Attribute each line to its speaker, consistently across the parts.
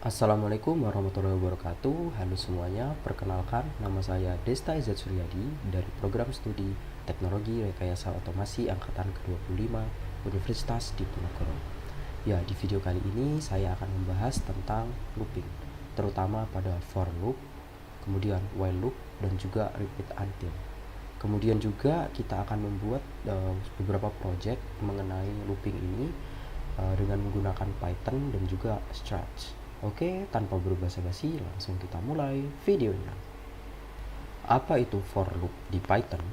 Speaker 1: Assalamualaikum warahmatullahi wabarakatuh. Halo semuanya, perkenalkan nama saya Desta Izzat Suryadi dari program studi Teknologi Rekayasa Otomasi Angkatan ke-25 Universitas Diponegoro. Ya, di video kali ini saya akan membahas tentang looping, terutama pada for loop, kemudian while loop, dan juga repeat until. Kemudian juga kita akan membuat beberapa project mengenai looping ini dengan menggunakan Python dan juga Struts. Oke, tanpa berbasa-basi langsung kita mulai videonya. Apa itu for loop di Python?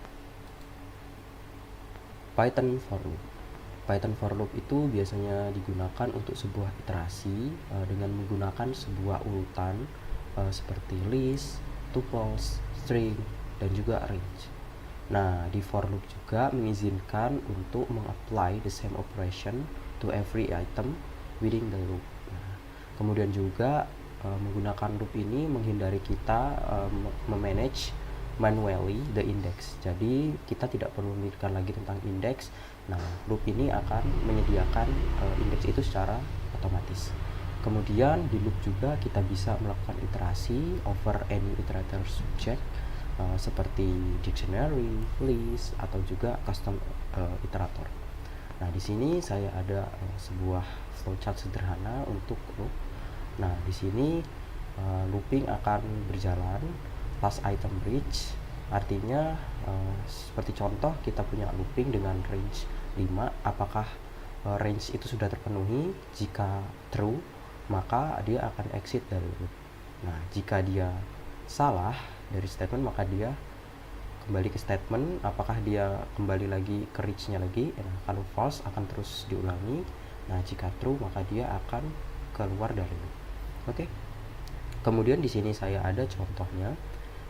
Speaker 1: Python for loop. Python for loop itu biasanya digunakan untuk sebuah iterasi dengan menggunakan sebuah urutan seperti list, tuples, string, dan juga range. Nah, di for loop juga mengizinkan untuk mengapply the same operation to every item within the loop. Nah, kemudian juga menggunakan loop ini menghindari kita memanage manually the index. Jadi kita tidak perlu memikirkan lagi tentang index. Nah, loop ini akan menyediakan index itu secara otomatis. Kemudian di loop juga kita bisa melakukan iterasi over any iterator subject seperti dictionary, list, atau juga custom iterator. Nah, di sini saya ada sebuah flowchart sederhana untuk loop. Nah, di sini looping akan berjalan last item reach, artinya seperti contoh kita punya looping dengan range 5. Apakah range itu sudah terpenuhi? Jika true, maka dia akan exit dari loop. Nah, jika dia salah dari statement, maka dia kembali ke statement. Apakah dia kembali lagi ke reach-nya lagi? Nah, kalau false akan terus diulangi. Nah, jika true maka dia akan keluar dari loop. Oke. Kemudian di sini saya ada contohnya.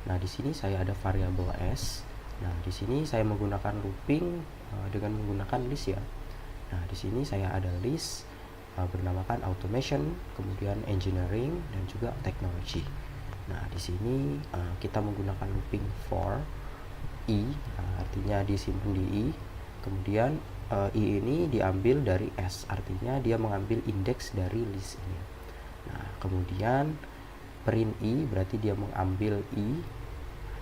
Speaker 1: Nah, di sini saya ada variabel s. Nah, di sini saya menggunakan looping dengan menggunakan list ya. Nah, di sini saya ada list bernamakan automation, kemudian engineering, dan juga technology. Nah, di sini kita menggunakan looping for i, artinya disimpan di i. Kemudian i ini diambil dari s, artinya dia mengambil indeks dari list ini. Nah, kemudian print i berarti dia mengambil i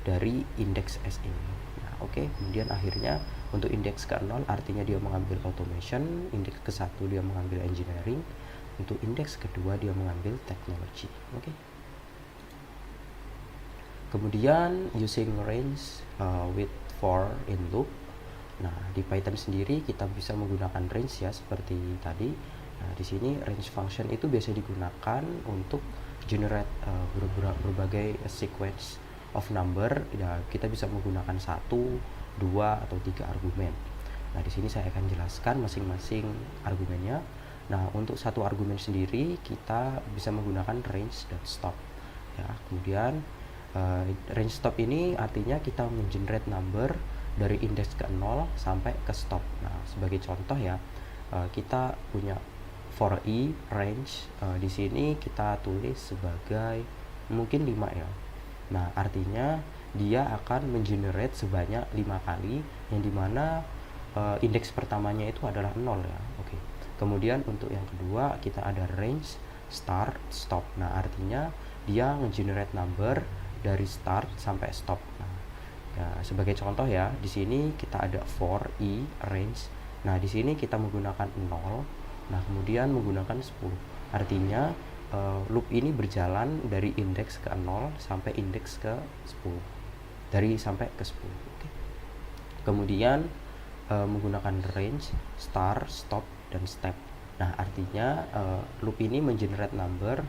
Speaker 1: dari indeks s ini. Nah, oke. Kemudian akhirnya untuk indeks ke-0 artinya dia mengambil automation, indeks ke-1 dia mengambil engineering, untuk indeks kedua dia mengambil technology. Oke. Kemudian using range with for in loop. Nah, di Python sendiri kita bisa menggunakan range ya seperti tadi. Nah, di sini range function itu biasa digunakan untuk generate berbagai sequence of number. Ya, kita bisa menggunakan 1, 2, atau 3 argumen. Nah, di sini saya akan jelaskan masing-masing argumennya. Nah, untuk satu argumen sendiri kita bisa menggunakan range dan stop. Ya, kemudian range stop ini artinya kita mengenerate number dari indeks ke-0 sampai ke stop. Nah, sebagai contoh ya, kita punya for i range di sini kita tulis sebagai mungkin 5 ya. Nah, artinya dia akan mengenerate sebanyak 5 kali, yang dimana indeks pertamanya itu adalah 0 ya. Oke. Kemudian untuk yang kedua kita ada range start stop. Nah, artinya dia nge-generate number dari start sampai stop. Nah, ya, sebagai contoh ya, di sini kita ada for i range. Nah, di sini kita menggunakan 0. Nah, kemudian menggunakan 10. Artinya loop ini berjalan dari indeks ke-0 sampai indeks ke-10. Dari sampai ke 10. Oke. Kemudian menggunakan range, start, stop, dan step. Nah, artinya loop ini mengenerate number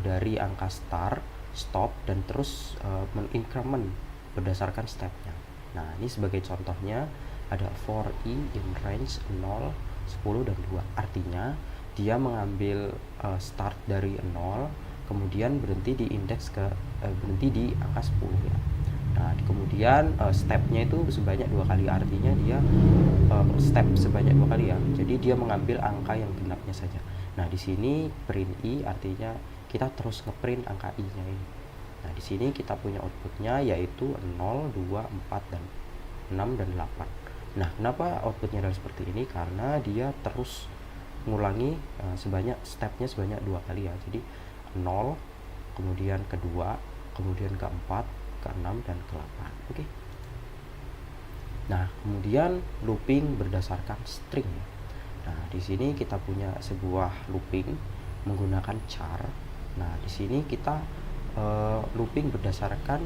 Speaker 1: dari angka start, stop, dan terus mengincrement berdasarkan stepnya. Nah, ini sebagai contohnya ada for i in range 0, 10, dan 2. Artinya dia mengambil start dari 0, kemudian berhenti di indeks berhenti di angka 10 ya. Nah, kemudian stepnya itu sebanyak 2 kali, artinya dia step sebanyak 2 kali ya. Jadi dia mengambil angka yang genapnya saja. Nah, di sini print i artinya kita terus ngeprint angka i-nya ini. Nah, di sini kita punya outputnya yaitu 0, 2, 4, dan 6, dan 8. Nah, kenapa outputnya adalah seperti ini? Karena dia terus mengulangi stepnya sebanyak 2 kali ya. Jadi 0, kemudian kedua, kemudian keempat, keenam, dan ke-8. Oke. Nah, kemudian looping berdasarkan string. Nah, di sini kita punya sebuah looping menggunakan char. Nah, di sini kita looping berdasarkan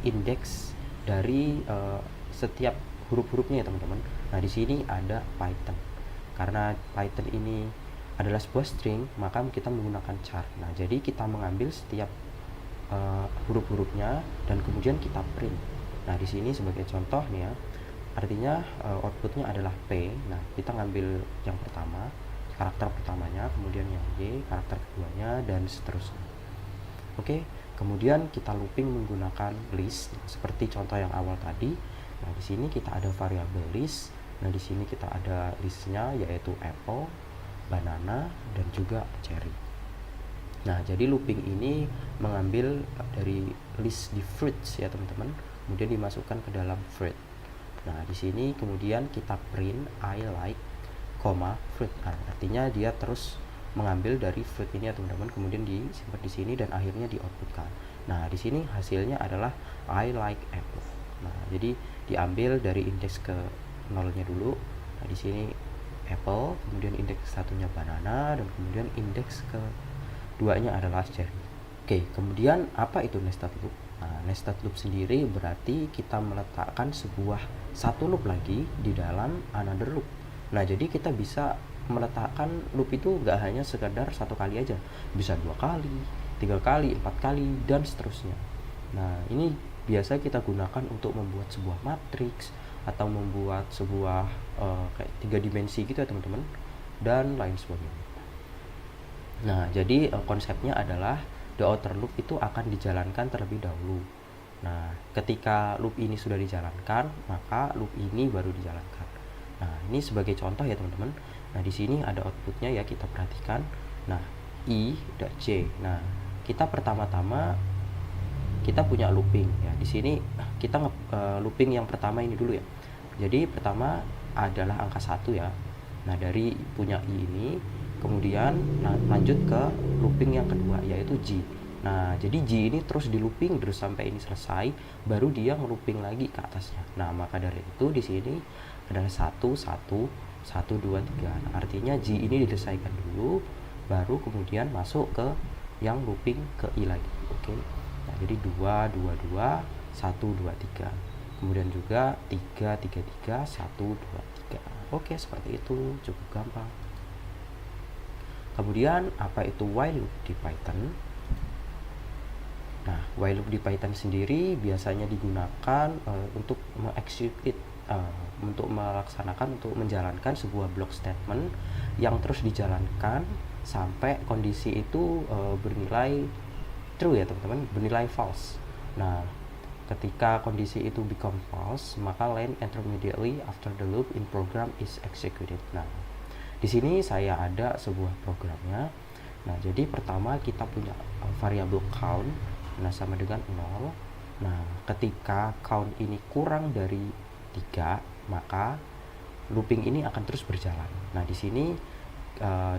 Speaker 1: indeks dari setiap huruf-hurufnya ya teman-teman. Nah, di sini ada Python. Karena Python ini adalah sebuah string, maka kita menggunakan char. Nah, jadi kita mengambil setiap huruf-hurufnya dan kemudian kita print. Nah, di sini sebagai contoh nih ya, artinya outputnya adalah P. Nah, kita ngambil yang pertama, karakter pertamanya, kemudian yang Y, karakter keduanya, dan seterusnya. Oke, kemudian kita looping menggunakan list, seperti contoh yang awal tadi. Nah, di sini kita ada variabel list. Nah, di sini kita ada listnya, yaitu apple, banana, dan juga cherry. Nah, jadi looping ini mengambil dari list di fruits ya teman-teman, kemudian dimasukkan ke dalam fruit. Nah, di sini kemudian kita print I like, fruit. Nah, artinya dia terus mengambil dari fruit ini ya teman-teman, kemudian disimpan di sini dan akhirnya di-outputkan. Nah, di sini hasilnya adalah I like apple. Nah, jadi diambil dari indeks ke 0-nya dulu. Nah, di sini apple, kemudian indeks satunya banana, dan kemudian indeks ke 2-nya adalah cherry. Oke, kemudian apa itu nested loop? Nah, nested loop sendiri berarti kita meletakkan satu loop lagi di dalam another loop. Nah, jadi kita bisa meletakkan loop itu nggak hanya sekedar satu kali aja, bisa 2 kali, 3 kali, 4 kali, dan seterusnya. Nah, ini biasa kita gunakan untuk membuat sebuah matriks atau membuat sebuah kayak 3 dimensi gitu ya teman-teman, dan lain sebagainya. Nah, jadi konsepnya adalah the outer loop itu akan dijalankan terlebih dahulu. Nah, ketika loop ini sudah dijalankan, maka loop ini baru dijalankan. Nah, ini sebagai contoh ya teman-teman. Nah, di sini ada outputnya ya, kita perhatikan. Nah, I dan J. Nah, kita pertama-tama kita punya looping ya. Di sini kita looping yang pertama ini dulu ya. Jadi pertama adalah angka 1 ya. Nah, dari punya I ini kemudian lanjut ke looping yang kedua yaitu G. Nah, jadi G ini terus di looping terus sampai ini selesai, baru dia nge-looping lagi ke atasnya. Nah, maka dari itu di sini adalah 1 1 1 2 3. Nah, artinya G ini diselesaikan dulu baru kemudian masuk ke yang looping ke I lagi. Oke. Nah, jadi 2 2 2 1 2 3. Kemudian juga 3 3 3 1 2 3. Oke, seperti itu, cukup gampang. Kemudian apa itu while loop di Python? Nah, while loop di Python sendiri biasanya digunakan untuk untuk melaksanakan, untuk menjalankan sebuah block statement yang terus dijalankan sampai kondisi itu bernilai true ya teman-teman, bernilai false. Nah, ketika kondisi itu become false, maka line intermediately after the loop in program is executed. Nah, di sini saya ada sebuah programnya. Nah, jadi pertama kita punya variabel count, nah sama dengan 0. Nah, ketika count ini kurang dari 3, maka looping ini akan terus berjalan. Nah, di sini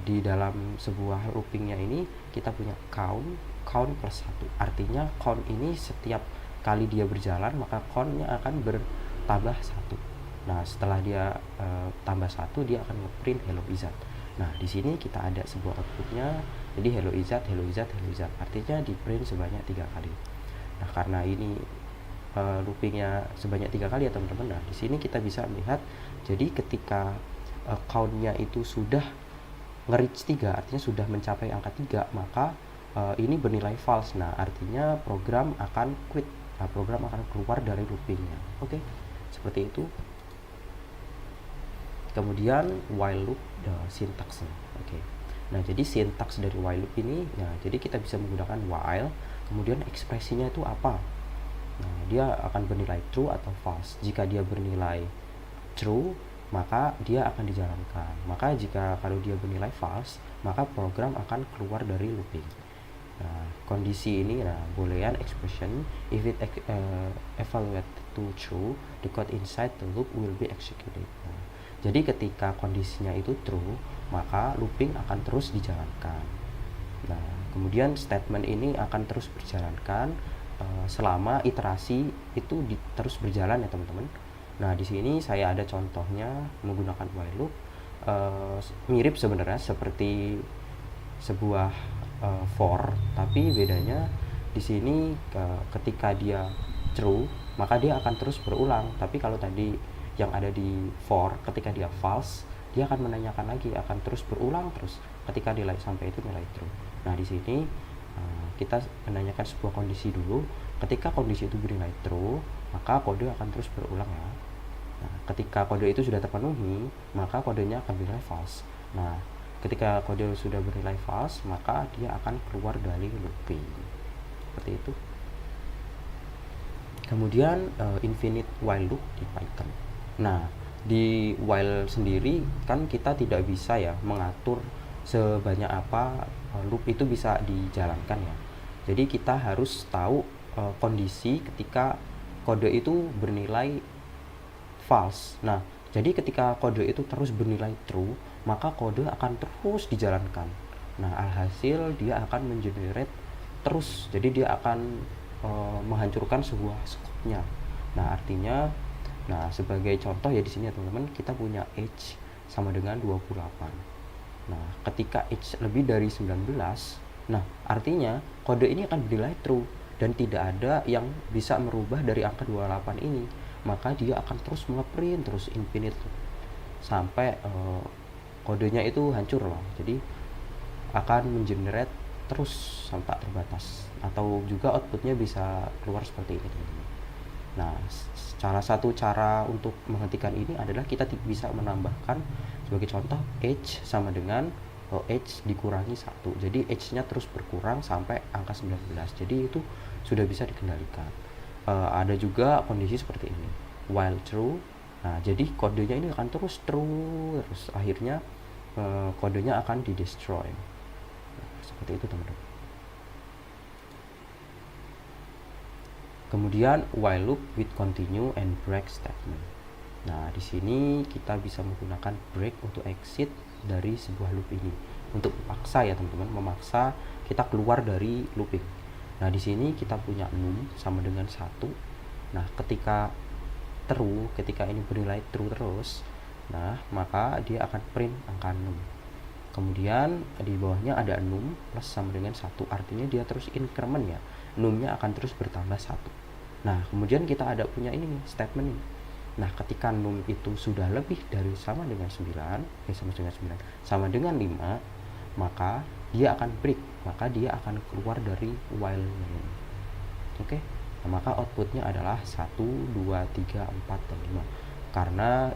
Speaker 1: di dalam sebuah loopingnya ini kita punya count plus 1. Artinya count ini setiap kali dia berjalan, maka countnya akan bertambah 1. Nah, setelah dia tambah 1, dia akan ngeprint hello izat. Nah, di sini kita ada sebuah outputnya. Jadi hello izat, hello izat, hello izat. Artinya di print sebanyak 3 kali. Nah, karena ini loopingnya sebanyak 3 kali ya teman-teman. Nah, di sini kita bisa melihat, jadi ketika countnya itu sudah nge-reach 3, artinya sudah mencapai angka 3, maka ini bernilai false. Nah, artinya program akan quit. Nah, program akan keluar dari loopingnya. Oke, seperti itu. Kemudian while loop sintaksnya. Oke. Nah, jadi sintaks dari while loop ini, nah jadi kita bisa menggunakan while, kemudian ekspresinya itu apa? Nah, dia akan bernilai true atau false. Jika dia bernilai true, maka dia akan dijalankan. Maka kalau dia bernilai false, maka program akan keluar dari looping. Nah, kondisi ini, nah boolean expression, if it evaluated to true, the code inside the loop will be executed. Nah, jadi ketika kondisinya itu true, maka looping akan terus dijalankan. Nah, kemudian statement ini akan terus berjalankan selama iterasi itu terus berjalan ya teman-teman. Nah, di sini saya ada contohnya menggunakan while loop. Mirip sebenarnya seperti sebuah for, tapi bedanya di sini ketika dia true maka dia akan terus berulang. Tapi kalau tadi yang ada di for, ketika dia false, dia akan menanyakan lagi, akan terus berulang terus ketika nilai sampai itu nilai true. Nah, di sini kita menanyakan sebuah kondisi dulu. Ketika kondisi itu bernilai true, maka kode akan terus berulang ya. Nah, ketika kode itu sudah terpenuhi, maka kodenya akan bernilai false. Nah, ketika kode sudah bernilai false, maka dia akan keluar dari looping. Seperti itu. Kemudian infinite while loop di Python. Nah, di while sendiri kan kita tidak bisa ya mengatur sebanyak apa loop itu bisa dijalankan ya. Jadi kita harus tahu kondisi ketika kode itu bernilai false. Nah, jadi ketika kode itu terus bernilai true, maka kode akan terus dijalankan. Nah, alhasil dia akan mengenerate terus. Jadi dia akan menghancurkan sebuah skopnya. Nah, artinya sebagai contoh ya di sini ya teman-teman, kita punya age sama dengan 28. Nah, ketika age lebih dari 19, nah artinya kode ini akan bernilai true dan tidak ada yang bisa merubah dari angka 28 ini. Maka dia akan terus ngeprint terus infinite sampai kodenya itu hancur loh. Jadi akan mengenerate terus sampai terbatas, atau juga outputnya bisa keluar seperti ini teman-teman. Nah, salah satu cara untuk menghentikan ini adalah kita bisa menambahkan sebagai contoh age sama dengan age dikurangi 1. Jadi age-nya terus berkurang sampai angka 19. Jadi itu sudah bisa dikendalikan. Ada juga kondisi seperti ini, while true. Nah, jadi kodenya ini akan terus akhirnya kodenya akan di-destroy. Nah, seperti itu teman-teman. Kemudian while loop with continue and break statement. Nah, di sini kita bisa menggunakan break untuk exit dari sebuah loop ini, untuk memaksa ya teman-teman, memaksa kita keluar dari looping. Nah, di sini kita punya num sama dengan 1. Nah, ketika ini bernilai true terus, nah maka dia akan print angka num. Kemudian di bawahnya ada num plus sama dengan 1, artinya dia terus increment ya, numnya akan terus bertambah 1. Nah, kemudian kita ada punya ini nih, statement nih. Nah, ketika num itu sudah lebih dari sama dengan 9, sama dengan 5, maka dia akan break, maka dia akan keluar dari while num. Oke. Nah, maka outputnya adalah 1, 2, 3, 4, dan 5. Karena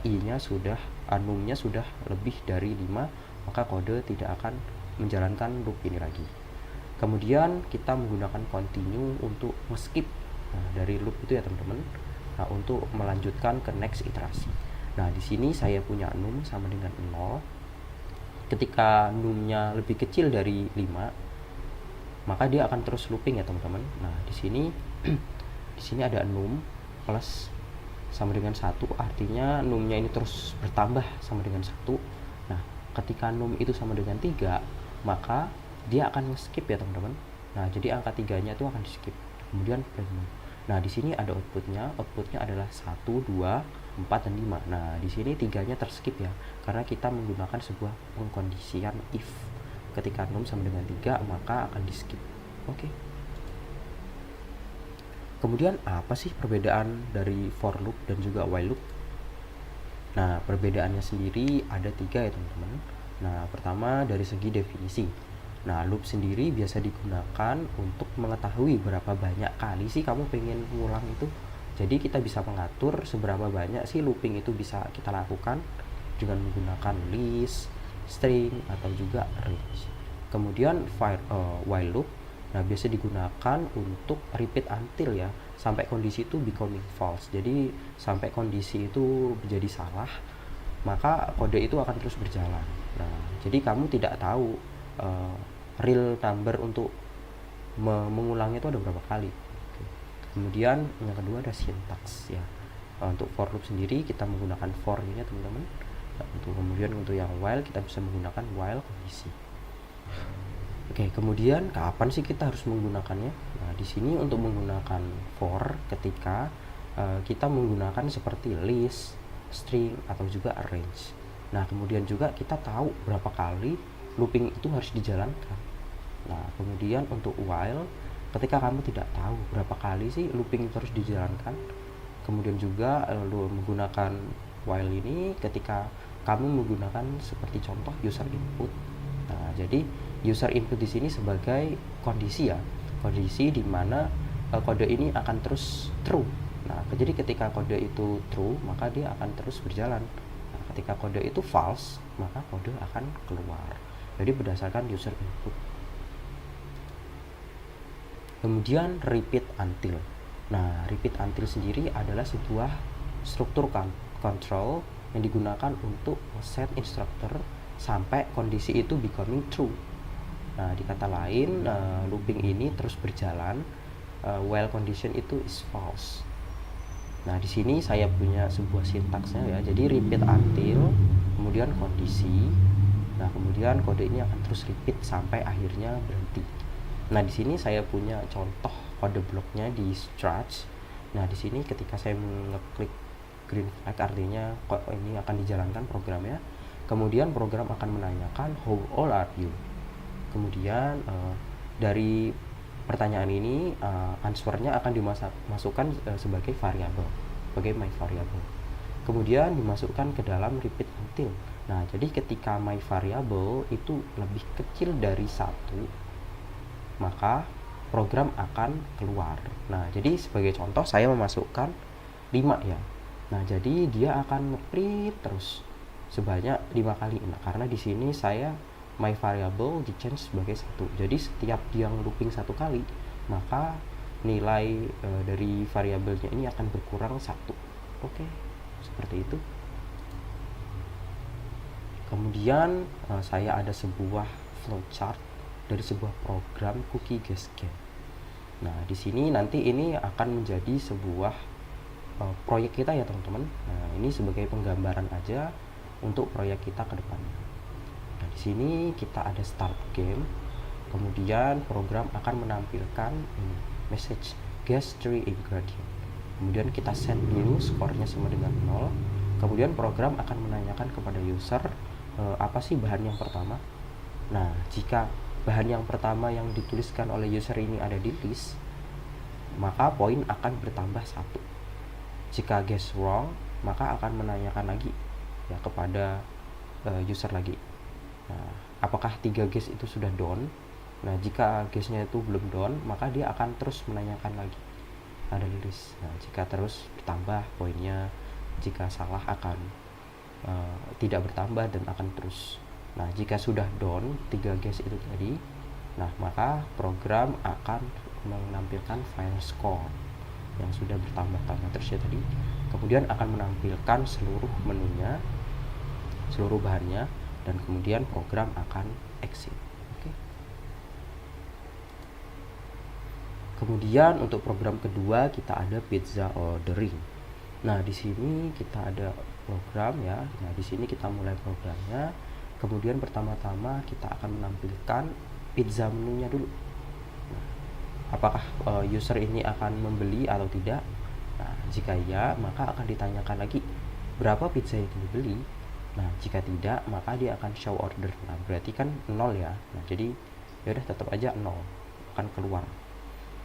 Speaker 1: numnya sudah lebih dari 5, maka kode tidak akan menjalankan loop ini lagi. Kemudian kita menggunakan continue untuk skip dari loop itu ya teman-teman. Nah, untuk melanjutkan ke next iterasi. Nah, di sini saya punya num sama dengan 0. Ketika numnya lebih kecil dari 5, maka dia akan terus looping ya teman-teman. Nah, di sini ada num plus sama dengan 1, artinya numnya ini terus bertambah sama dengan 1. Nah, ketika num itu sama dengan 3, maka dia akan skip ya teman-teman. Nah, jadi angka 3-nya itu akan di skip. Kemudian print num. Nah, di sini ada outputnya adalah 1, 2, 4, dan 5. Nah, di sini 3-nya terskip ya, karena kita menggunakan sebuah pengkondisian if. Ketika num sama dengan 3, maka akan di skip. Oke. Kemudian apa sih perbedaan dari for loop dan juga while loop? Nah, perbedaannya sendiri ada 3 ya teman-teman. Nah, pertama dari segi definisi. Nah, loop sendiri biasa digunakan untuk mengetahui berapa banyak kali sih kamu pengen ngulang itu. Jadi kita bisa mengatur seberapa banyak sih looping itu bisa kita lakukan dengan menggunakan list, string, atau juga range. Kemudian while loop, nah biasa digunakan untuk repeat until ya, sampai kondisi itu becoming false. Jadi sampai kondisi itu menjadi salah, maka kode itu akan terus berjalan. Nah, jadi kamu tidak tahu real number untuk mengulangnya itu ada berapa kali. Oke. Kemudian yang kedua ada syntax ya. Untuk for loop sendiri kita menggunakan for ini ya teman-teman. Kemudian untuk yang while kita bisa menggunakan while kondisi. Oke, kemudian kapan sih kita harus menggunakannya? Nah, di sini untuk menggunakan for ketika kita menggunakan seperti list, string, atau juga arrange. Nah, kemudian juga kita tahu berapa kali looping itu harus dijalankan. Nah, kemudian untuk while, ketika kamu tidak tahu berapa kali sih looping itu harus dijalankan. Kemudian juga menggunakan while ini ketika kamu menggunakan seperti contoh user input. Nah, jadi user input di sini sebagai kondisi ya, kondisi di mana kode ini akan terus true. Nah, jadi ketika kode itu true, maka dia akan terus berjalan. Nah, ketika kode itu false, maka kode akan keluar. Jadi berdasarkan user input. Kemudian repeat until. Nah, repeat until sendiri adalah sebuah struktur control yang digunakan untuk set instructor sampai kondisi itu becoming true. Nah, di kata lain, looping ini terus berjalan while condition itu is false. Nah, di sini saya punya sebuah sintaksnya ya. Jadi repeat until, kemudian kondisi. Nah, kemudian kode ini akan terus repeat sampai akhirnya berhenti. Nah, di sini saya punya contoh kode bloknya di Struts. Nah, di sini ketika saya mengeklik green flag artinya kok ini akan dijalankan programnya. Kemudian program akan menanyakan how old are you. Kemudian dari pertanyaan ini answernya akan dimasukkan sebagai variabel, sebagai my variable. Kemudian dimasukkan ke dalam repeat until. Nah, jadi ketika my variable itu lebih kecil dari 1, maka program akan keluar. Nah, jadi sebagai contoh saya memasukkan 5 ya. Nah, jadi dia akan nge-print terus sebanyak 5 kali. Nah, karena di sini saya my variable di change sebagai 1. Jadi setiap dia looping 1 kali, maka nilai dari variabelnya ini akan berkurang 1. Oke, seperti itu. Kemudian saya ada sebuah flowchart dari sebuah program cookie gasket. Nah, di sini nanti ini akan menjadi sebuah proyek kita ya teman-teman. Nah, ini sebagai penggambaran aja untuk proyek kita ke depannya. Nah, di sini kita ada start game. Kemudian program akan menampilkan message guess 3 ingredient. Kemudian kita set dulu skornya sama dengan 0. Kemudian program akan menanyakan kepada user apa sih bahan yang pertama. Nah, jika bahan yang pertama yang dituliskan oleh user ini ada di list, maka poin akan bertambah 1. Jika guess wrong, maka akan menanyakan lagi ya kepada user lagi. Nah, apakah 3 guess itu sudah done? Nah, jika guessnya itu belum done, maka dia akan terus menanyakan lagi ada di list. Nah, jika terus bertambah poinnya, jika salah akan tidak bertambah dan akan terus. Nah, jika sudah done 3 guess itu tadi, nah maka program akan menampilkan final score yang sudah bertambah-tambah terus ya tadi. Kemudian akan menampilkan seluruh menunya, seluruh bahannya, dan kemudian program akan exit. Oke. Kemudian untuk program kedua kita ada pizza ordering. Nah, di sini kita ada program ya. Nah, di sini kita mulai programnya. Kemudian pertama-tama kita akan menampilkan pizza menunya dulu. Nah, apakah user ini akan membeli atau tidak? Nah, jika iya, maka akan ditanyakan lagi berapa pizza yang dibeli. Nah, jika tidak, maka dia akan show order. Nah, berarti kan 0 ya. Nah, jadi ya udah tetap aja 0 akan keluar.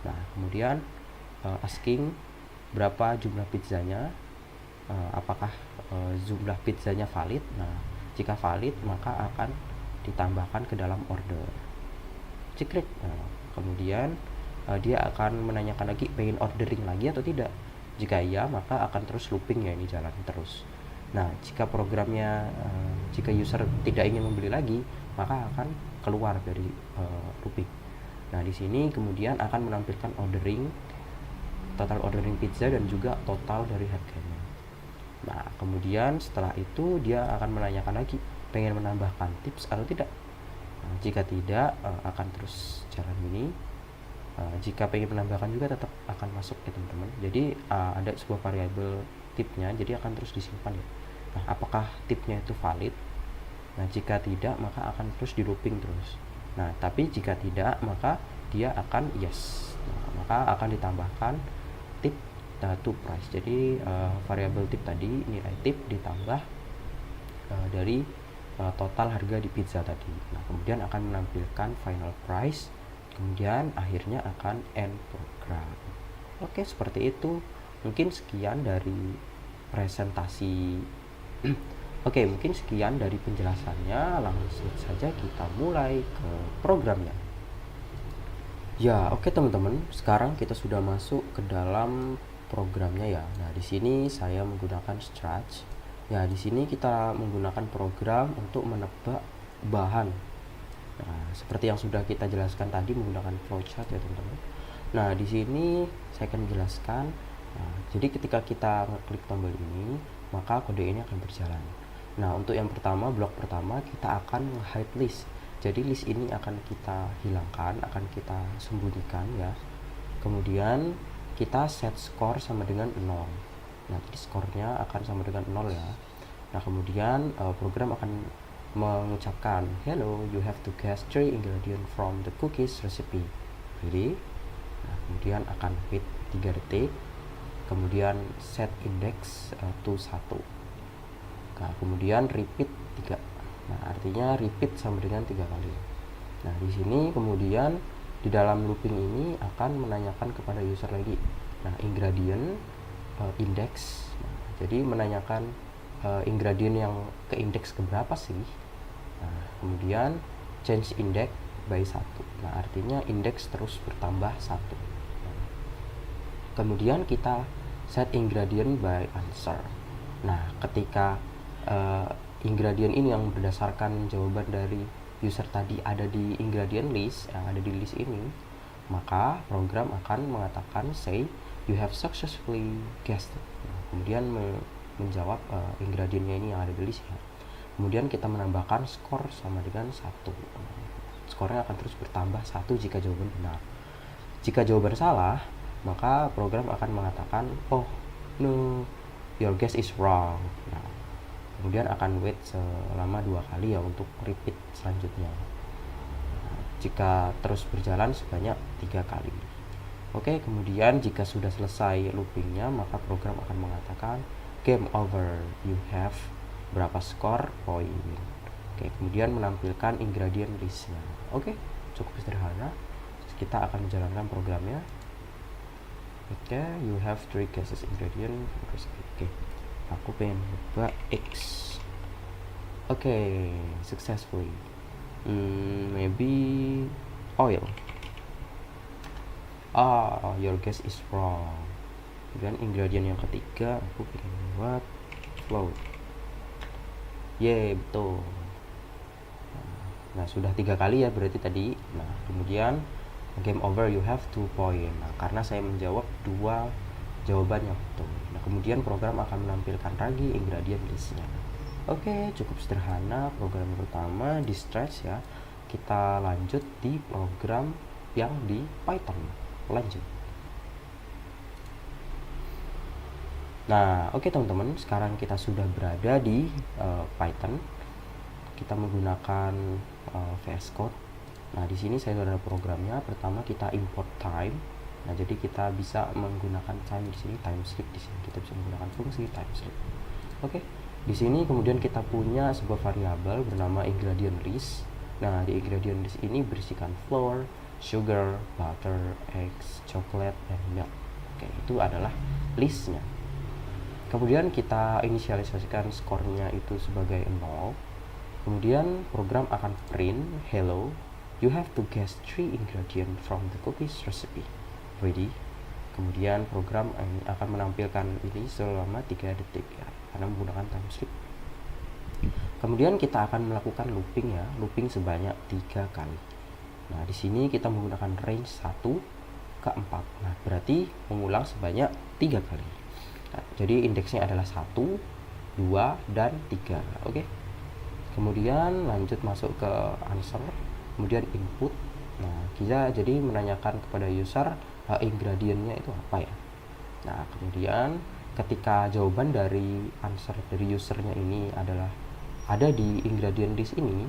Speaker 1: Nah, kemudian asking berapa jumlah pizzanya, apakah jumlah pizzanya valid. Nah, jika valid maka akan ditambahkan ke dalam order. Cikrik. Nah, kemudian dia akan menanyakan lagi pengen ordering lagi atau tidak. Jika iya, maka akan terus looping ya, ini jalan terus. Nah, jika programnya jika user tidak ingin membeli lagi, maka akan keluar dari looping. Nah, di sini kemudian akan menampilkan ordering, total ordering pizza dan juga total dari harganya. Nah, kemudian setelah itu dia akan menanyakan lagi pengen menambahkan tips atau tidak. Nah, jika tidak akan terus jalan ini. Jika pengen menambahkan juga tetap akan masuk ya teman-teman. Jadi ada sebuah variabel tipnya, jadi akan terus disimpan ya. Nah, apakah tipnya itu valid? Nah, jika tidak maka akan terus di looping terus. Nah, tapi jika tidak, maka dia akan yes. Nah, maka akan ditambahkan tip to price. Jadi variabel tip tadi, nilai tip ditambah dari total harga di pizza tadi. Nah, kemudian akan menampilkan final price, kemudian akhirnya akan end program. Oke, seperti itu. Mungkin sekian dari presentasi. Oke, mungkin sekian dari penjelasannya. Langsung saja kita mulai ke programnya. Ya, oke teman-teman. Sekarang kita sudah masuk ke dalam programnya ya. Nah, di sini saya menggunakan Stretch. Ya, di sini kita menggunakan program untuk menebak bahan. Nah, seperti yang sudah kita jelaskan tadi menggunakan flowchart ya teman-teman. Nah, di sini saya akan menjelaskan. Nah, jadi ketika kita ngeklik tombol ini, maka kode ini akan berjalan. Nah, untuk yang pertama, blok pertama kita akan hide list. Jadi list ini akan kita hilangkan, akan kita sembunyikan ya. Kemudian kita set score sama dengan 0. Nah, jadi skornya akan sama dengan 0 ya. Nah, kemudian program akan mengucapkan, hello, you have to guess 3 ingredients from the cookies recipe. Jadi, nah, kemudian akan wait 3 detik. Kemudian set index to 1. Nah, kemudian repeat 3. Nah, artinya repeat sama dengan 3 kali. Nah, di sini kemudian di dalam looping ini akan menanyakan kepada user lagi. Nah, ingredient index. Nah, jadi menanyakan ingredient yang ke indeks keberapa sih? Nah, kemudian change index by 1. Nah, artinya indeks terus bertambah 1. Nah, kemudian kita set ingredient by answer. Nah, ketika ingredient ini yang berdasarkan jawaban dari user tadi ada di ingredient list, yang ada di list ini, maka program akan mengatakan say you have successfully guessed. Nah, kemudian menjawab ingredientnya ini yang ada di list ya. Kemudian kita menambahkan skor sama dengan 1. Skornya akan terus bertambah 1 jika jawaban benar. Jika jawaban salah, maka program akan mengatakan oh no, your guess is wrong. Nah, kemudian akan wait selama 2 kali ya untuk repeat selanjutnya. Nah, jika terus berjalan sebanyak 3 kali. Oke, kemudian jika sudah selesai loopingnya, maka program akan mengatakan game over, you have berapa skor poin. Oke, kemudian menampilkan ingredient listnya. Oke, cukup sederhana. Kita akan menjalankan programnya. Oke, you have 3 guesses ingredient. Oke, aku pengen coba X. Oke, successfully. Maybe oil. Your guess is wrong. Dan ingredient yang ketiga aku pengen buat flour. Betul. Nah, sudah 3 kali ya berarti tadi. Nah, kemudian game over, you have 2 point. Nah, karena saya menjawab 2 jawaban yang betul. Nah, kemudian program akan menampilkan lagi ingredient listnya. Oke, cukup sederhana program pertama di Stretch ya. Kita lanjut di program yang di Python. Lanjut. Nah, oke teman-teman, sekarang kita sudah berada di Python. Kita menggunakan VS Code. Nah, di sini saya sudah ada programnya. Pertama kita import time. Nah, jadi kita bisa menggunakan time di sini, time slip di sini. Kita bisa menggunakan fungsi time slip. Oke. Di sini kemudian kita punya sebuah variabel bernama ingredient list. Nah, di ingredient list ini berisikan flour, sugar, butter, eggs, chocolate, and milk. Oke, itu adalah listnya. Kemudian kita inisialisasikan skornya itu sebagai 0. Kemudian program akan print hello, you have to guess 3 ingredients from the cookies recipe. Ready? Kemudian program ini akan menampilkan ini selama 3 detik ya, karena menggunakan time slip. Kemudian kita akan melakukan looping ya, looping sebanyak 3 kali. Nah, di sini kita menggunakan range 1 ke 4. Nah, berarti mengulang sebanyak 3 kali. Nah, jadi indeksnya adalah 1, 2, dan 3. Oke. Kemudian lanjut masuk ke answer, kemudian input. Nah, kita jadi menanyakan kepada user ingredientnya itu apa ya. Nah, kemudian ketika jawaban dari answer dari usernya ini adalah ada di ingredient list ini,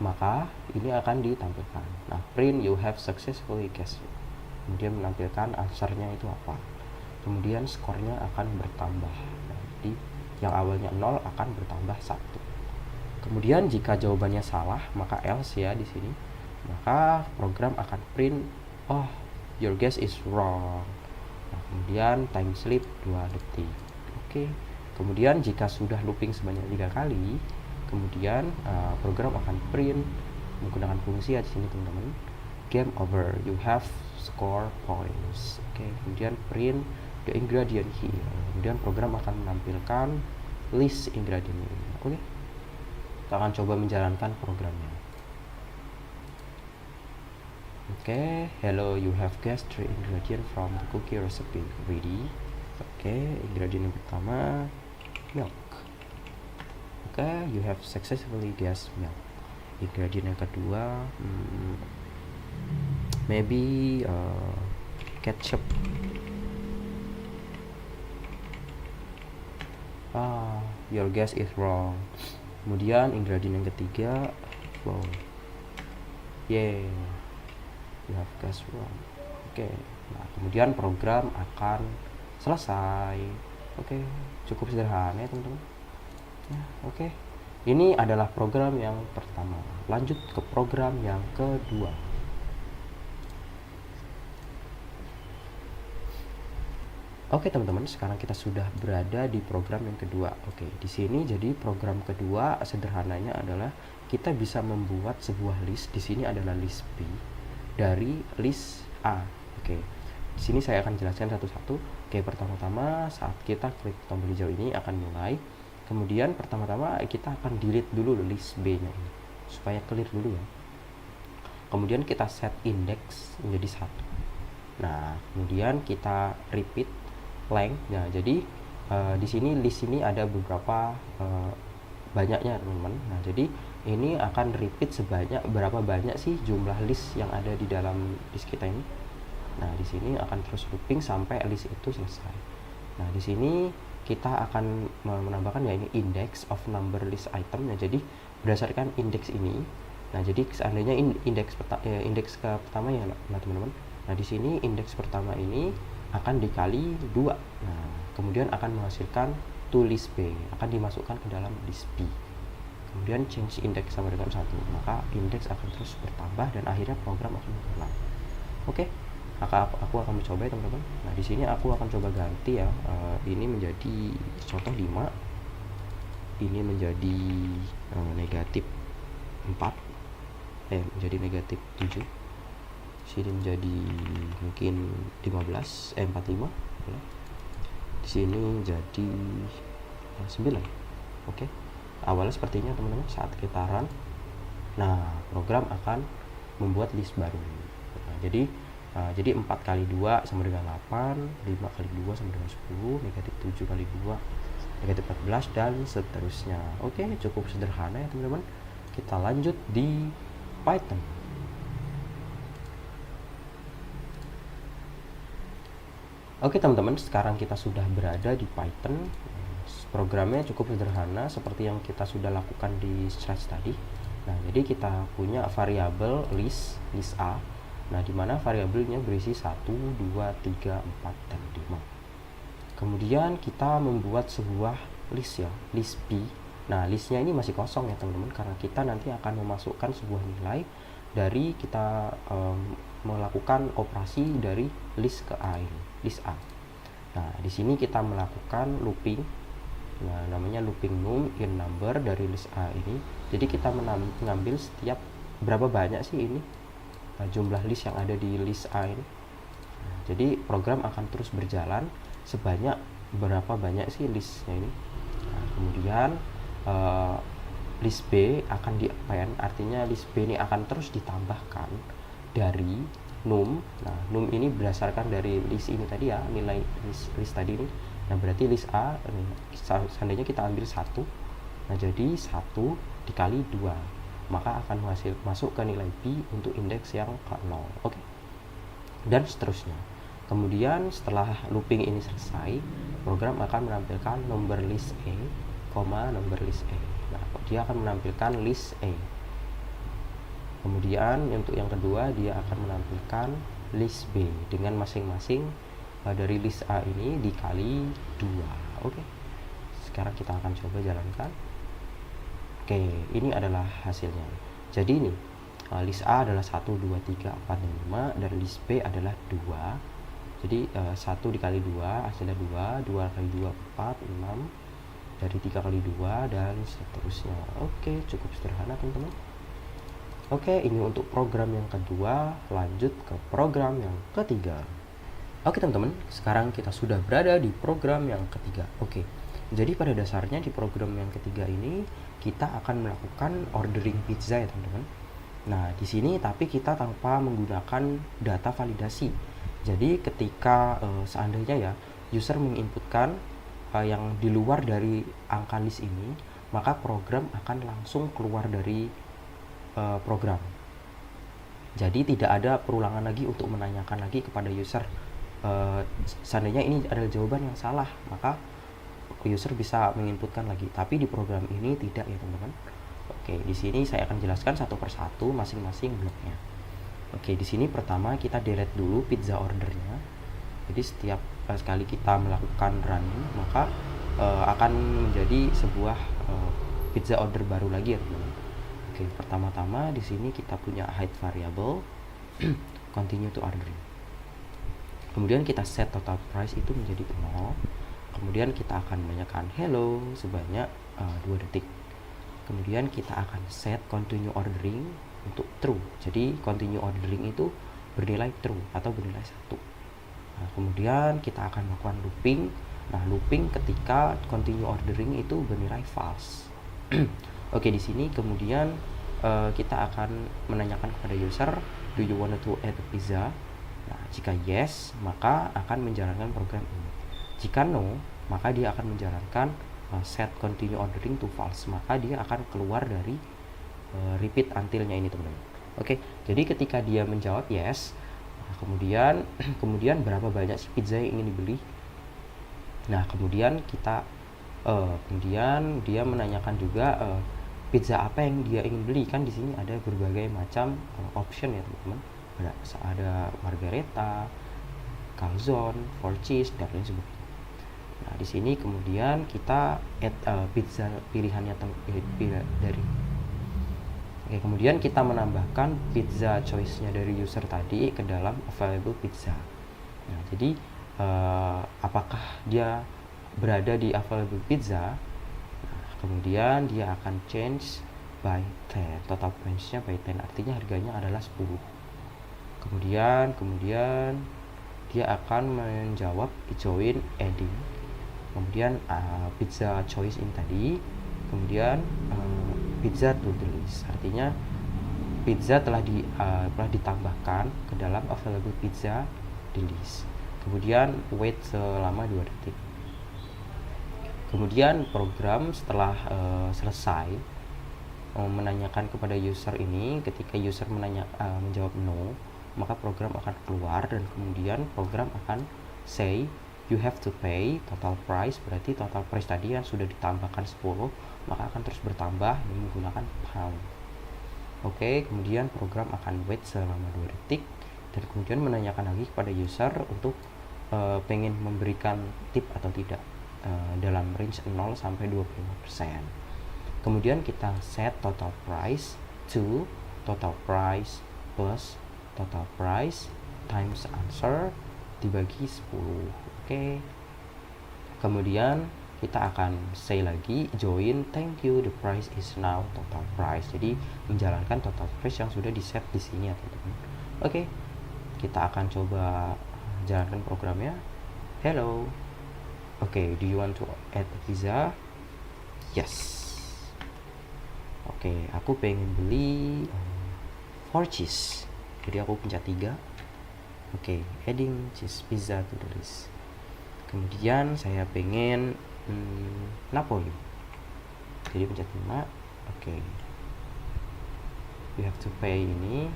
Speaker 1: maka ini akan ditampilkan. Nah, print you have successfully guessed. Kemudian menampilkan answernya itu apa. Kemudian skornya akan bertambah. Nah, jadi yang awalnya 0 akan bertambah 1. Kemudian jika jawabannya salah, maka else ya di sini. Maka program akan print, oh, your guess is wrong. Nah, kemudian time sleep 2 detik. Oke. Kemudian jika sudah looping sebanyak 3 kali, kemudian program akan print menggunakan fungsi ya di sini teman-teman. Game over, you have score points. Oke, kemudian print the ingredient here. Kemudian program akan menampilkan list ingredient ini. Oke. Kita akan coba menjalankan programnya. Oke, hello, you have guessed 3 ingredient from the cookie recipe. Ready? Oke, ingredient yang pertama milk. Oke, you have successfully guessed milk. Ingredient yang kedua maybe ketchup. Your guess is wrong. Kemudian ingredient yang ketiga flour. Yeah, you have guessed wrong. Oke. Nah, kemudian program akan selesai. Oke, cukup sederhana ya teman-teman. Ya, oke. Ini adalah program yang pertama. Lanjut ke program yang kedua. Oke teman-teman, sekarang kita sudah berada di program yang kedua. Oke, di sini jadi program kedua sederhananya adalah kita bisa membuat sebuah list. Di sini adalah list B dari list A. Oke, di sini saya akan jelaskan satu-satu. Oke, pertama-tama saat kita klik tombol hijau ini akan mulai. Kemudian pertama-tama kita akan delete dulu list B-nya ini supaya clear dulu ya. Kemudian kita set index menjadi 1. Nah, kemudian kita repeat length. Nah, jadi di sini list ini ada beberapa banyaknya teman-teman. Nah, jadi ini akan repeat sebanyak berapa banyak sih jumlah list yang ada di dalam list kita ini. Nah, di sini akan terus looping sampai list itu selesai. Nah, di sini kita akan menambahkan ya ini index of number list item. Nah, jadi berdasarkan indeks ini. Nah, jadi seandainya indeks pertama ya teman-teman. Nah, di sini indeks pertama ini akan dikali 2. Nah, kemudian akan menghasilkan to list B, akan dimasukkan ke dalam list B. Kemudian change index sama dengan 1, maka indeks akan terus bertambah dan akhirnya program akan berjalan. Oke, maka aku akan mencoba ya teman-teman. Nah, di sini aku akan coba ganti ya, ini menjadi contoh 5, ini menjadi negatif 4, menjadi negatif 7, sini menjadi mungkin 45. Di sini jadi 9. Oke. Awalnya sepertinya teman-teman saat kita run. Nah, program akan membuat list baru. Nah, jadi 4 kali 2 sama dengan 8, 5 kali 2 sama dengan 10, negatif 7 kali 2 negatif 14 dan seterusnya. Oke, cukup sederhana ya teman-teman. Kita lanjut di Python. Oke teman-teman, sekarang kita sudah berada di Python. Programnya cukup sederhana seperti yang kita sudah lakukan di Scratch tadi. Nah, jadi kita punya variabel list A. Nah, di mana variabelnya berisi 1, 2, 3, 4, dan 5. Kemudian kita membuat sebuah list ya, list B. Nah, listnya ini masih kosong ya teman-teman, karena kita nanti akan memasukkan sebuah nilai dari kita melakukan operasi dari list ke A ini, list A. Nah, di sini kita melakukan looping. Nah, namanya looping num in number dari list A ini. Jadi kita mengambil setiap berapa banyak sih ini jumlah list yang ada di list A ini. Nah, jadi program akan terus berjalan sebanyak berapa banyak sih listnya ini. Nah, kemudian list B akan di-append, artinya list B ini akan terus ditambahkan dari num. Nah, num ini berdasarkan dari list ini tadi ya, nilai list tadi ini. Nah, berarti list A seandainya kita ambil 1, nah jadi 1 dikali 2, maka akan masuk ke nilai B untuk indeks yang ke-0. Oke. Dan seterusnya. Kemudian setelah looping ini selesai, program akan menampilkan number list A, number list A. Nah, dia akan menampilkan list A. Kemudian untuk yang kedua dia akan menampilkan list B dengan masing-masing dari list A ini dikali 2. Oke. Sekarang kita akan coba jalankan. Oke, ini adalah hasilnya. Jadi ini list A adalah 1, 2, 3, 4, dan 5, dan list B adalah 2. Jadi 1 dikali 2 hasilnya 2, 2 kali 2 4, 6, dari 3 kali 2 dan seterusnya. Oke, cukup sederhana teman-teman. Oke, ini untuk program yang kedua. Lanjut ke program yang ketiga. Oke teman-teman, sekarang kita sudah berada di program yang ketiga. Oke, jadi pada dasarnya di program yang ketiga ini kita akan melakukan ordering pizza ya teman-teman. Nah di sini tapi kita tanpa menggunakan data validasi. Jadi ketika seandainya ya user menginputkan yang di luar dari angka list ini, maka program akan langsung keluar dari program. Jadi tidak ada perulangan lagi untuk menanyakan lagi kepada user. Seandainya ini adalah jawaban yang salah, maka user bisa menginputkan lagi. Tapi di program ini tidak ya teman-teman. Oke, di sini saya akan jelaskan satu persatu masing-masing bloknya. Oke, di sini pertama kita delete dulu pizza ordernya. Jadi setiap sekali kita melakukan running, maka akan menjadi sebuah pizza order baru lagi ya teman-teman. Oke, pertama-tama di sini kita punya hide variable continue to ordering. Kemudian kita set total price itu menjadi 0. Kemudian kita akan menanyakan hello sebanyak 2 detik. Kemudian kita akan set continue ordering untuk true. Jadi continue ordering itu bernilai true atau bernilai 1. Nah, kemudian kita akan melakukan looping. Nah, looping ketika continue ordering itu bernilai false. Oke, di sini kemudian kita akan menanyakan kepada user, do you want to add a pizza? Nah, jika yes, maka akan menjalankan program ini. Jika no, maka dia akan menjalankan set continue ordering to false. Maka dia akan keluar dari repeat until-nya ini teman-teman. Oke, jadi ketika dia menjawab yes, kemudian berapa banyak sih pizza yang ingin dibeli? Nah, kemudian dia menanyakan juga pizza apa yang dia ingin beli. Kan di sini ada berbagai macam option ya teman-teman. Ada margarita, calzone, 4 cheese, dan lain sebagainya. Nah, di sini kemudian kita add pizza pilihannya dari. Oke, kemudian kita menambahkan pizza choice-nya dari user tadi ke dalam available pizza. Nah, jadi apakah dia berada di available pizza? Nah, kemudian dia akan change by 10. Total price-nya by 10, artinya harganya adalah 10. Kemudian dia akan menjawab join adding. Kemudian pizza choice ini tadi, kemudian pizza to the list, artinya pizza telah ditambahkan ke dalam available pizza di list. Kemudian wait selama 2 detik. Kemudian program setelah selesai menanyakan kepada user ini, ketika user menjawab no, maka program akan keluar dan kemudian program akan say you have to pay total price. Berarti total price tadi yang sudah ditambahkan 10, maka akan terus bertambah menggunakan pound. Oke, kemudian program akan wait selama 2 detik dan kemudian menanyakan lagi kepada user untuk pengen memberikan tip atau tidak dalam range 0 sampai 25%. Kemudian kita set total price to total price plus total price times answer dibagi 10. Oke. Kemudian kita akan say lagi join thank you the price is now total price. Jadi menjalankan total price yang sudah di set di sini ya teman-teman. Oke. Kita akan coba jalankan programnya. Hello. Oke, do you want to add a pizza? Yes. Oke, aku pengen beli 4 cheese. Jadi aku pencet 3. Oke, adding cheese pizza to the list. Kemudian saya pengen Napoli. Jadi pencet 5. Oke. You have to pay ini.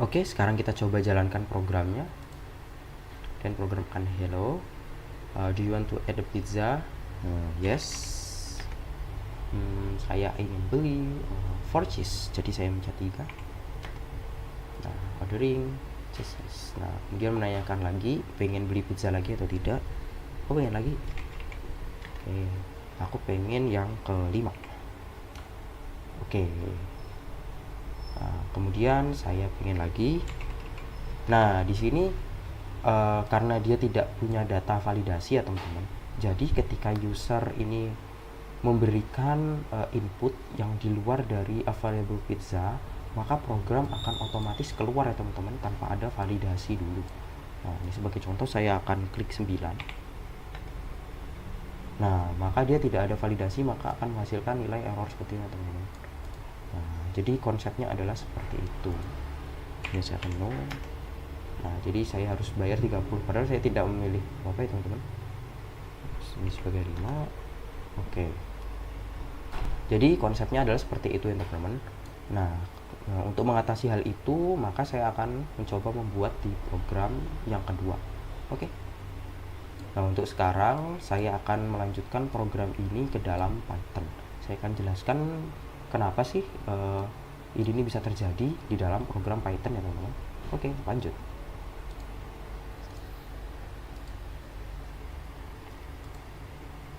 Speaker 1: Oke, sekarang kita coba jalankan programnya. Dan program akan hello. Do you want to add a pizza? Yes. Saya ingin beli 4 cheese, jadi saya mencet 3. Nah, ordering cheese. Nah, kemudian menanyakan lagi pengen beli pizza lagi atau tidak. Oh, pengen lagi. Oke, aku pengen yang ke-5. Oke. Nah, kemudian saya pengen lagi. Nah, di sini karena dia tidak punya data validasi ya teman-teman, jadi ketika user ini memberikan input yang di luar dari available pizza, maka program akan otomatis keluar ya teman-teman, tanpa ada validasi dulu. Nah, ini sebagai contoh saya akan klik 9. Nah, maka dia tidak ada validasi, maka akan menghasilkan nilai error seperti ini teman-teman. Nah, jadi konsepnya adalah seperti itu. Ini saya akan no. Nah, jadi saya harus bayar 30, padahal saya tidak memilih apa ya teman-teman. Ini sebagai 5. Oke. Jadi konsepnya adalah seperti itu ya teman-teman. Nah, untuk mengatasi hal itu, maka saya akan mencoba membuat di program yang kedua. Oke. Nah, untuk sekarang saya akan melanjutkan program ini ke dalam Python. Saya akan jelaskan kenapa sih ini bisa terjadi di dalam program Python ya teman-teman. Oke, lanjut.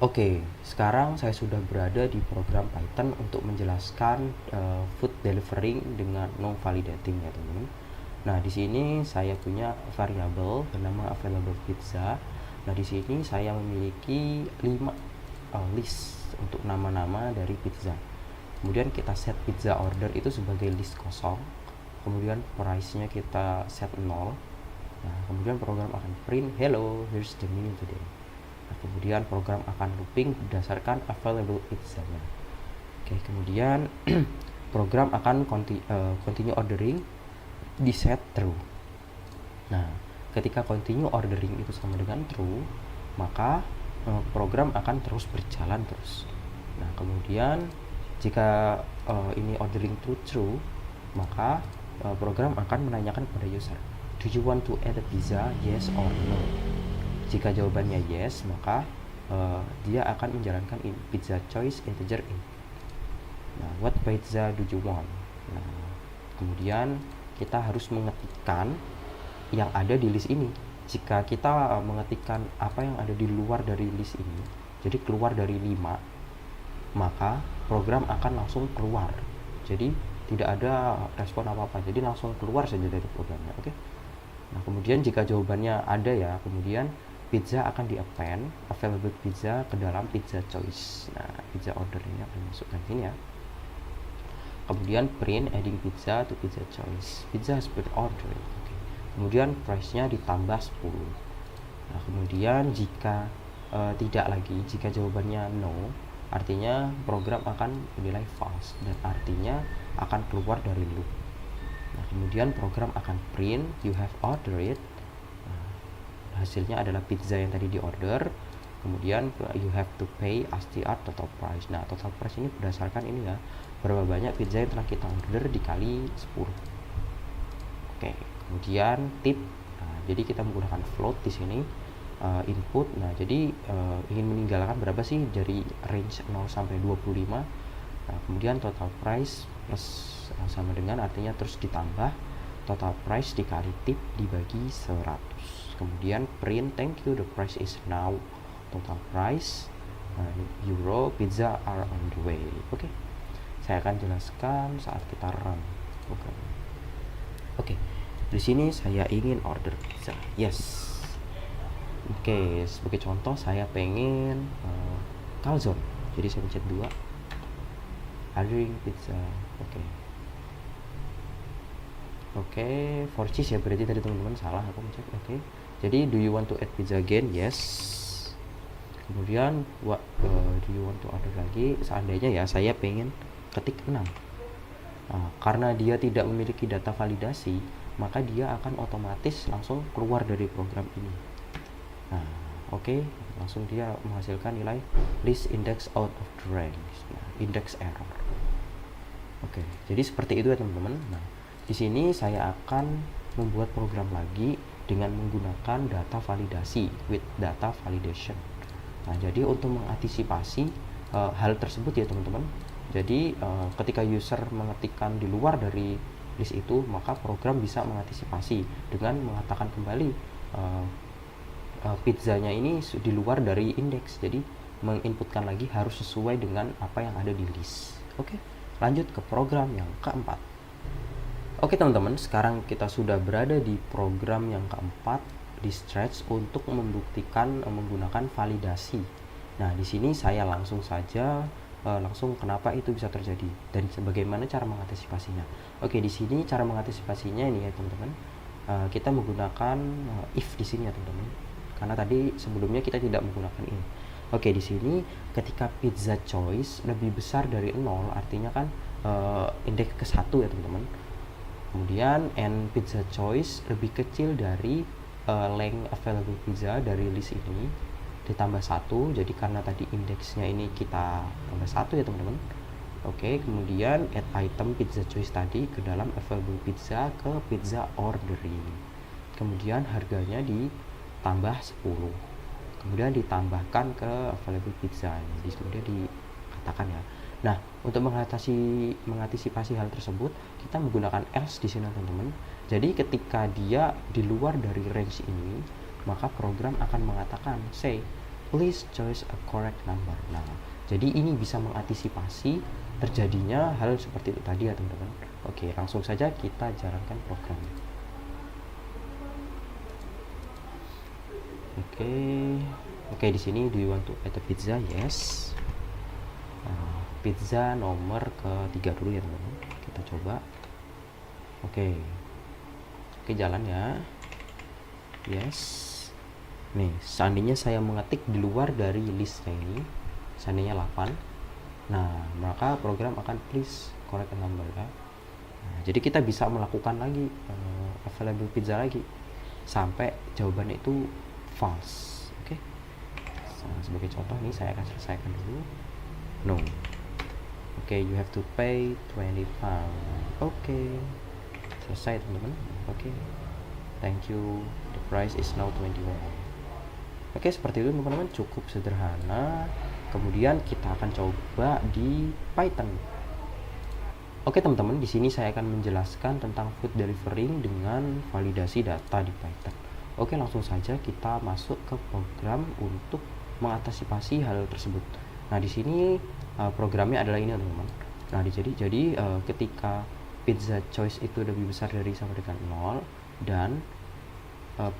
Speaker 1: Oke, sekarang saya sudah berada di program Python untuk menjelaskan food delivering dengan no validating ya teman-teman. Nah, di sini saya punya variabel bernama available pizza. Nah, di sini saya memiliki 5 list untuk nama-nama dari pizza. Kemudian kita set pizza order itu sebagai list kosong. Kemudian price-nya kita set 0. Nah, kemudian program akan print hello, here's the menu today. Nah, kemudian program akan looping berdasarkan available pizza-nya. Oke, kemudian program akan continue ordering di set true. Nah, ketika continue ordering itu sama dengan true, maka program akan terus berjalan terus. Nah, kemudian jika ini ordering true, maka program akan menanyakan kepada user, do you want to add a pizza, yes or no? Jika jawabannya yes, maka dia akan menjalankan pizza choice integer int. Nah, what pizza do you want? Nah, kemudian kita harus mengetikkan yang ada di list ini. Jika kita mengetikkan apa yang ada di luar dari list ini, jadi keluar dari 5, maka program akan langsung keluar. Jadi tidak ada respon apa-apa, jadi langsung keluar saja dari programnya. Oke. Nah, kemudian jika jawabannya ada ya, kemudian pizza akan di-append available pizza ke dalam pizza choice. Nah, pizza order ini akan dimasukkan sini ya. Kemudian print adding pizza to pizza choice. Pizza has been ordered. Okay. Kemudian price-nya ditambah 10. Nah, kemudian jika tidak lagi, jika jawabannya no, artinya program akan menilai false dan artinya akan keluar dari loop. Nah, kemudian program akan print you have ordered it. Hasilnya adalah pizza yang tadi di order. Kemudian you have to pay STR total price. Nah, total price ini berdasarkan ini ya, berapa banyak pizza yang telah kita order dikali 10. Oke, kemudian tip. Nah, jadi kita menggunakan float di sini input. Nah, jadi ingin meninggalkan berapa sih dari range 0 sampai 25. Nah, kemudian total price plus sama dengan artinya terus ditambah total price dikali tip dibagi 100. Kemudian print thank you, the price is now total price euro, pizza are on the way. Oke. Saya akan jelaskan saat kita run program. Oke. Di sini saya ingin order pizza. Yes. Oke, sebagai contoh saya pengen calzone. Jadi saya pencet 2. Ordering pizza. Oke, for cheese ya, berarti tadi teman-teman salah, aku mencet. Oke. Jadi do you want to add pizza again? Yes. Kemudian do you want to order lagi? Seandainya ya saya pengen ketik 6. Nah, karena dia tidak memiliki data validasi, maka dia akan otomatis langsung keluar dari program ini. Nah, oke, langsung dia menghasilkan nilai list index out of the range. Nah, index error. Oke, jadi seperti itu ya teman-teman. Nah, di sini saya akan membuat program lagi dengan menggunakan data validasi with data validation. Nah, jadi untuk mengantisipasi hal tersebut ya teman-teman. Jadi ketika user mengetikkan di luar dari list itu, maka program bisa mengantisipasi dengan mengatakan kembali pizzanya ini di luar dari indeks. Jadi menginputkan lagi harus sesuai dengan apa yang ada di list. Oke, lanjut ke program yang keempat. Oke teman-teman, sekarang kita sudah berada di program yang keempat, di stretch untuk membuktikan menggunakan validasi. Nah, di sini saya langsung saja kenapa itu bisa terjadi dan bagaimana cara mengantisipasinya. Oke, di sini cara mengantisipasinya ini ya teman-teman. Kita menggunakan if di sini ya teman-teman. Karena tadi sebelumnya kita tidak menggunakan ini. Oke, di sini ketika pizza choice lebih besar dari 0, artinya kan indeks ke 1 ya teman-teman. Kemudian and pizza choice lebih kecil dari length available pizza dari list ini ditambah 1. Jadi karena tadi indeksnya ini kita tambah 1 ya teman-teman. Oke, kemudian add item pizza choice tadi ke dalam available pizza ke pizza ordering. Kemudian harganya ditambah 10. Kemudian ditambahkan ke available pizza. Jadi kemudian dikatakan ya. Nah, untuk mengantisipasi hal tersebut, kita menggunakan else di sini teman-teman. Jadi ketika dia di luar dari range ini, maka program akan mengatakan say please choose a correct number. Nah, jadi ini bisa mengantisipasi terjadinya hal seperti itu tadi ya teman-teman. Oke, langsung saja kita jalankan programnya. Oke, di sini do you want to add a pizza? Yes. Pizza nomor ke-3 dulu ya teman-teman. Kita coba. Oke, jalan ya. Yes. Nih, seandainya saya mengetik di luar dari listnya ini, seandainya 8, nah maka program akan please correct number ya. Nah, jadi kita bisa melakukan lagi available pizza lagi sampai jawabannya itu false. Oke. Sebagai contoh nih saya akan selesaikan dulu. No. Oke, you have to pay 20 pound. Oke, selesai teman-teman. Oke, thank you, the price is now 21. Oke, seperti itu teman-teman, cukup sederhana. Kemudian kita akan coba di Python. Oke teman-teman, di sini saya akan menjelaskan tentang food delivering dengan validasi data di Python. Oke, langsung saja kita masuk ke program untuk mengantisipasi hal tersebut. Nah, di sini programnya adalah ini teman-teman. Nah, jadi ketika pizza choice itu lebih besar dari sama dengan 0 dan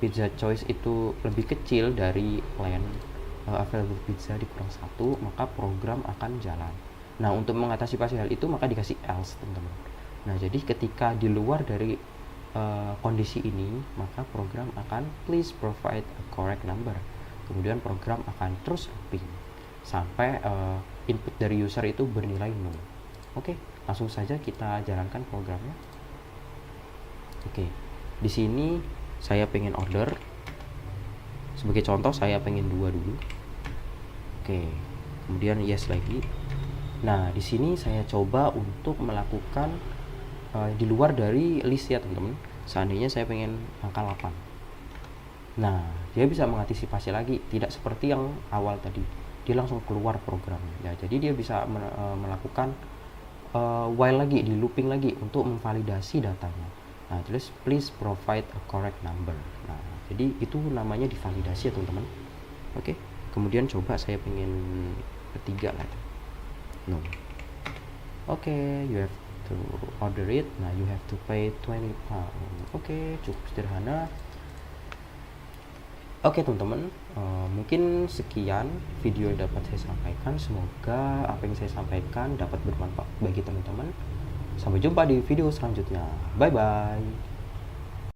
Speaker 1: pizza choice itu lebih kecil dari length available pizza dikurang 1, maka program akan jalan. Nah, untuk mengantisipasi hal itu maka dikasih else teman-teman. Nah, jadi ketika di luar dari kondisi ini, maka program akan please provide a correct number. Kemudian program akan terus looping sampai input dari user itu bernilai 0. Oke, langsung saja kita jalankan programnya. Oke, di sini saya pengen order. Sebagai contoh saya pengen 2 dulu. Oke, kemudian yes lagi. Nah, di sini saya coba untuk melakukan di luar dari list ya teman-teman. Seandainya saya pengen angka 8. Nah, dia bisa mengantisipasi lagi, tidak seperti yang awal tadi. Dia langsung keluar programnya. Ya, jadi dia bisa melakukan while lagi, di looping lagi untuk memvalidasi datanya. Nah, terus please provide a correct number. Nah, jadi itu namanya divalidasi ya teman-teman. Oke, kemudian coba saya pengen ketiga lah. No. Oke, you have to order it. Nah, you have to pay 20 pound. Oke, cukup sederhana. Oke teman-teman, mungkin sekian video yang dapat saya sampaikan. Semoga apa yang saya sampaikan dapat bermanfaat bagi teman-teman. Sampai jumpa di video selanjutnya. Bye bye.